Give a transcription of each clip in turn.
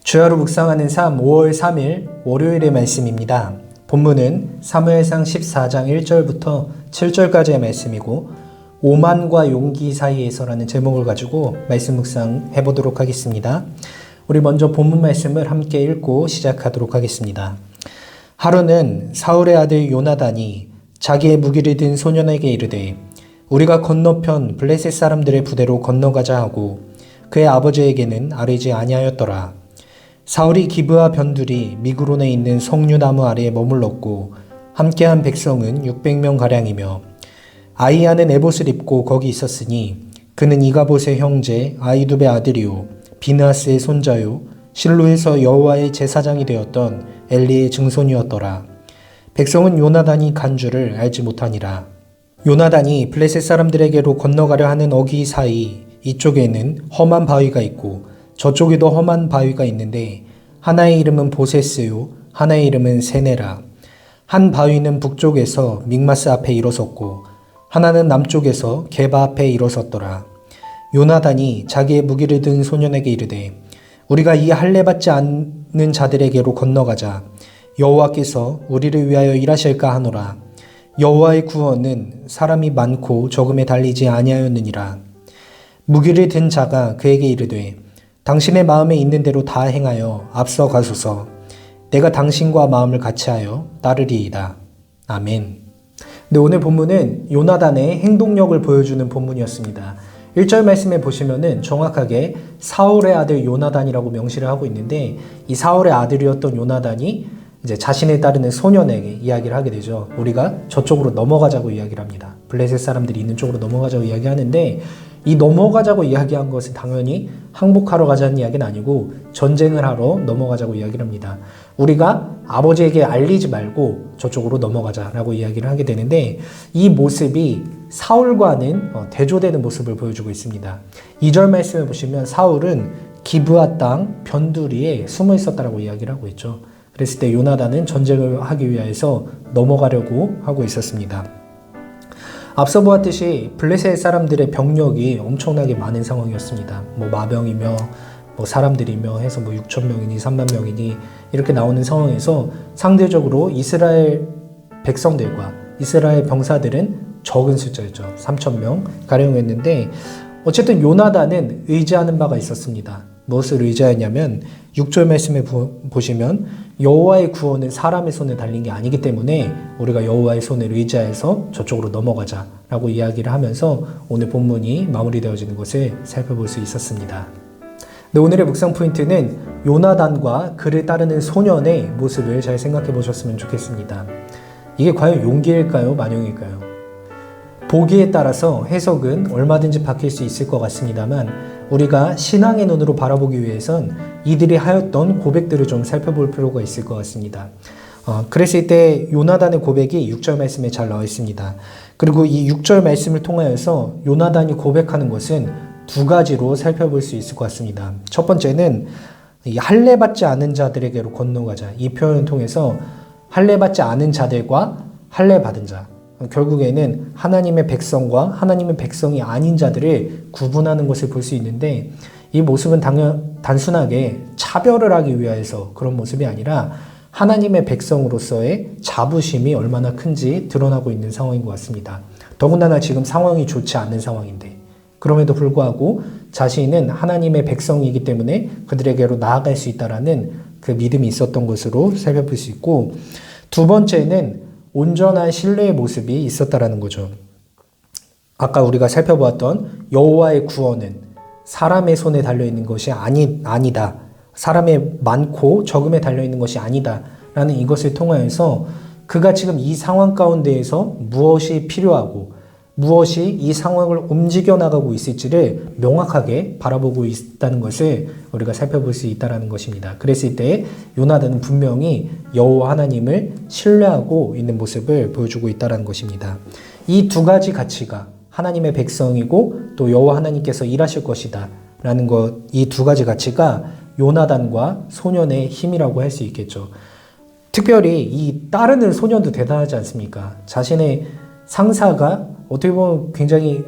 주야로 묵상하는 삶 5월 3일 월요일의 말씀입니다. 본문은 사무엘상 14장 1절부터 7절까지의 말씀이고 오만과 용기 사이에서라는 제목을 가지고 말씀 묵상해 보도록 하겠습니다. 우리 먼저 본문 말씀을 함께 읽고 시작하도록 하겠습니다. 하루는 사울의 아들 요나단이 자기의 무기를 든 소년에게 이르되 우리가 건너편 블레셋 사람들의 부대로 건너가자 하고 그의 아버지에게는 아뢰지 아니하였더라. 사울이 기브아 변두리 미그론에 있는 석류나무 아래에 머물렀고 함께한 백성은 600명가량이며 아이야는 에봇을 입고 거기 있었으니 그는 이가봇의 형제 아이두베 아들이요 비느하스의 손자요 실로에서 여호와의 제사장이 되었던 엘리의 증손이었더라. 백성은 요나단이 간 줄을 알지 못하니라. 요나단이 블레셋 사람들에게로 건너가려 하는 어기 사이 이쪽에는 험한 바위가 있고 저쪽에도 험한 바위가 있는데 하나의 이름은 보세스요 하나의 이름은 세네라. 한 바위는 북쪽에서 믹마스 앞에 일어섰고 하나는 남쪽에서 게바 앞에 일어섰더라. 요나단이 자기의 무기를 든 소년에게 이르되 우리가 이 할례 받지 않는 자들에게로 건너가자. 여호와께서 우리를 위하여 일하실까 하노라. 여호와의 구원은 사람이 많고 적음에 달리지 아니하였느니라. 무기를 든 자가 그에게 이르되 당신의 마음에 있는 대로 다 행하여 앞서 가소서. 내가 당신과 마음을 같이하여 따르리이다. 아멘. 네, 오늘 본문은 요나단의 행동력을 보여주는 본문이었습니다. 1절 말씀에 보시면은 정확하게 사울의 아들 요나단이라고 명시를 하고 있는데 이 사울의 아들이었던 요나단이 이제 자신을 따르는 소년에게 이야기를 하게 되죠. 우리가 저쪽으로 넘어가자고 이야기를 합니다. 블레셋 사람들이 있는 쪽으로 넘어가자고 이야기하는데 이 넘어가자고 이야기한 것은 당연히 항복하러 가자는 이야기는 아니고 전쟁을 하러 넘어가자고 이야기를 합니다. 우리가 아버지에게 알리지 말고 저쪽으로 넘어가자라고 이야기를 하게 되는데 이 모습이 사울과는 대조되는 모습을 보여주고 있습니다. 2절 말씀을 보시면 사울은 기브아 땅 변두리에 숨어 있었다라고 이야기를 하고 있죠. 그랬을 때 요나단은 전쟁을 하기 위해서 넘어가려고 하고 있었습니다. 앞서 보았듯이 블레셋 사람들의 병력이 엄청나게 많은 상황이었습니다. 마병이며 사람들이며 해서 6,000명이니 3만 명이니 이렇게 나오는 상황에서 상대적으로 이스라엘 백성들과 이스라엘 병사들은 적은 숫자였죠. 3,000명 가량이었는데 어쨌든 요나단은 의지하는 바가 있었습니다. 무엇을 의지하냐면 6절 말씀에 보시면 여호와의 구원은 사람의 손에 달린 게 아니기 때문에 우리가 여호와의 손을 의지해서 저쪽으로 넘어가자라고 이야기를 하면서 오늘 본문이 마무리되어지는 것을 살펴볼 수 있었습니다. 네, 오늘의 묵상 포인트는 요나단과 그를 따르는 소년의 모습을 잘 생각해 보셨으면 좋겠습니다. 이게 과연 용기일까요? 만용일까요? 보기에 따라서 해석은 얼마든지 바뀔 수 있을 것 같습니다만 우리가 신앙의 눈으로 바라보기 위해선 이들이 하였던 고백들을 좀 살펴볼 필요가 있을 것 같습니다. 그랬을 때 요나단의 고백이 6절 말씀에 잘 나와 있습니다. 그리고 이 6절 말씀을 통하여서 요나단이 고백하는 것은 두 가지로 살펴볼 수 있을 것 같습니다. 첫 번째는 이 할례 받지 않은 자들에게로 건너가자. 이 표현을 통해서 할례 받지 않은 자들과 할례 받은 자, 결국에는 하나님의 백성과 하나님의 백성이 아닌 자들을 구분하는 것을 볼 수 있는데 이 모습은 단순하게 차별을 하기 위해서 그런 모습이 아니라 하나님의 백성으로서의 자부심이 얼마나 큰지 드러나고 있는 상황인 것 같습니다. 더군다나 지금 상황이 좋지 않은 상황인데 그럼에도 불구하고 자신은 하나님의 백성이기 때문에 그들에게로 나아갈 수 있다라는 그 믿음이 있었던 것으로 살펴볼 수 있고 두 번째는 온전한 신뢰의 모습이 있었다라는 거죠. 아까 우리가 살펴보았던 여호와의 구원은 사람의 손에 달려있는 것이 아니다. 사람의 많고 적음에 달려있는 것이 아니다. 라는 이것을 통하여서 그가 지금 이 상황 가운데에서 무엇이 필요하고 무엇이 이 상황을 움직여 나가고 있을지를 명확하게 바라보고 있다는 것을 우리가 살펴볼 수 있다는 것입니다. 그랬을 때 요나단은 분명히 여호와 하나님을 신뢰하고 있는 모습을 보여주고 있다는 것입니다. 이 두 가지 가치가 하나님의 백성이고 또 여호와 하나님께서 일하실 것이다 라는 것, 이 두 가지 가치가 요나단과 소년의 힘이라고 할 수 있겠죠. 특별히 이 따르는 소년도 대단하지 않습니까? 자신의 상사가 어떻게 보면 굉장히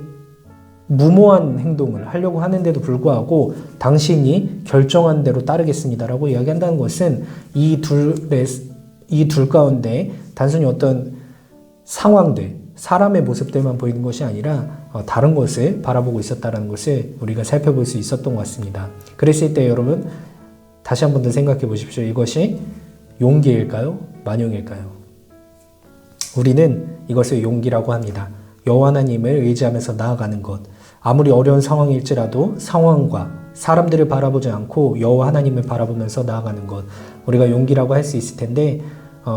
무모한 행동을 하려고 하는데도 불구하고 당신이 결정한 대로 따르겠습니다라고 이야기한다는 것은 이 둘 가운데 단순히 어떤 상황들, 사람의 모습들만 보이는 것이 아니라 다른 것을 바라보고 있었다는 것을 우리가 살펴볼 수 있었던 것 같습니다. 그랬을 때 여러분 다시 한 번 더 생각해 보십시오. 이것이 용기일까요? 만용일까요? 우리는 이것을 용기라고 합니다. 여호와 하나님을 의지하면서 나아가는 것. 아무리 어려운 상황일지라도 상황과 사람들을 바라보지 않고 여호와 하나님을 바라보면서 나아가는 것. 우리가 용기라고 할 수 있을 텐데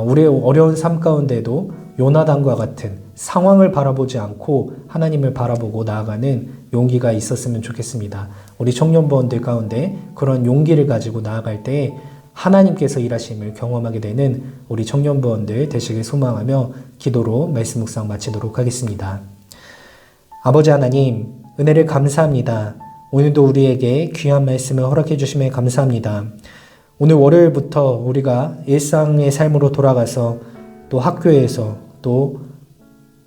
우리의 어려운 삶 가운데도 요나단과 같은 상황을 바라보지 않고 하나님을 바라보고 나아가는 용기가 있었으면 좋겠습니다. 우리 청년부원들 가운데 그런 용기를 가지고 나아갈 때 하나님께서 일하심을 경험하게 되는 우리 청년부원들 되시길 소망하며 기도로 말씀 묵상 마치도록 하겠습니다. 아버지 하나님, 은혜를 감사합니다. 오늘도 우리에게 귀한 말씀을 허락해 주심에 감사합니다. 오늘 월요일부터 우리가 일상의 삶으로 돌아가서 또 학교에서 또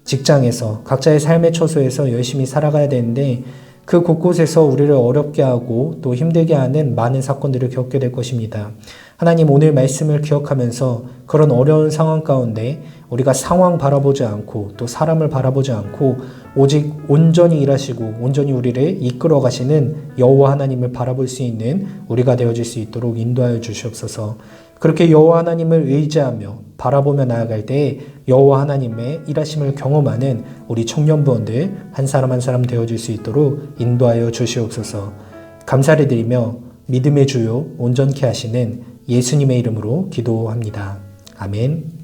직장에서 각자의 삶의 처소에서 열심히 살아가야 되는데 그 곳곳에서 우리를 어렵게 하고 또 힘들게 하는 많은 사건들을 겪게 될 것입니다. 하나님, 오늘 말씀을 기억하면서 그런 어려운 상황 가운데 우리가 상황 바라보지 않고 또 사람을 바라보지 않고 오직 온전히 일하시고 온전히 우리를 이끌어 가시는 여호와 하나님을 바라볼 수 있는 우리가 되어질 수 있도록 인도하여 주시옵소서. 그렇게 여호와 하나님을 의지하며 바라보며 나아갈 때 여호와 하나님의 일하심을 경험하는 우리 청년부원들 한 사람 한 사람 되어질 수 있도록 인도하여 주시옵소서. 감사를 드리며 믿음의 주요 온전케 하시는 예수님의 이름으로 기도합니다. 아멘.